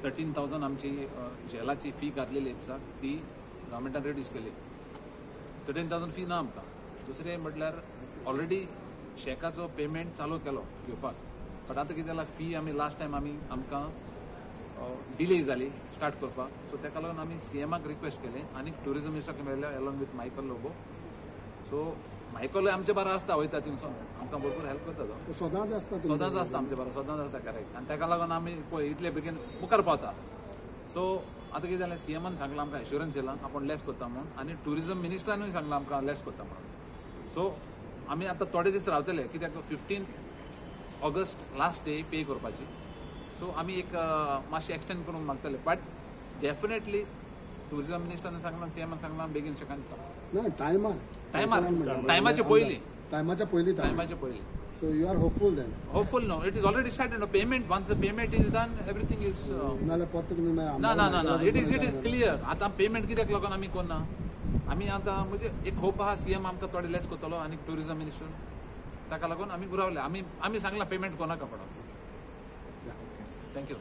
13,000 आमची जेलाची फी घातलेली आसा ती गव्हर्मेंटान रिड्यूस केली. 13,000 फी ना आमकां. दुसरें म्हटल्यार ऑलरेडी शेकाचो पेमेंट चालू केलो घेवपाक, बट आतां कितें जाला फी आमी लास्ट टायम आमकां डिले जाली स्टार्ट करपाक. सो ताका लागून आमी सीएमाक रिक्वेस्ट केली आनी ट्युरिजम मिनिस्टराक मेळ्ळे along with Michael Lobo. So Michael आमचे बारा आसता वयता थिंगसून आमकां भरपूर हेल्प करता तो. सदांच आसता आमचे बारा सदांच आसता करेक्ट. आनी ताका लागून आमी पळय इतले बेगीन मुखार पावता. सो आतां कितें जालें सीएमान सांगलां आमकां एश्युरन्स येयला आपूण लेस करता म्हणून आनी ट्युरिजम मिनिस्टरानूय सांगलां आमकां लेस करता म्हणून. सो आमी आतां थोडे दीस रावतले कित्याक 15 ऑगस्ट लास्ट डे पे करपाची. सो आमी एक मातशें एक्सटेंड करूंक मागतले, बट डेफिनेटली ट्युरिजम मिनिस्टरान सांगलां सीएमान सांगलां बेगीन शेकान ना टायमाचे पयलीं टायमाच्या पयलीं. So you are hopeful then? Hopeful no. It is already started. No payment. Once the payment is done, everything is. No. It is clear. आता payment कित्याक लागून आमी कोन्ना. आमी आतां म्हणजे एक होप आहा सीएम आमकां थोडे लेस करतलो आनी ट्युरिजम मिनिस्टर ताका लागून आमी गुरावले. आमी सांगलां पेमेंट कोणाक पडत. थँक्यू.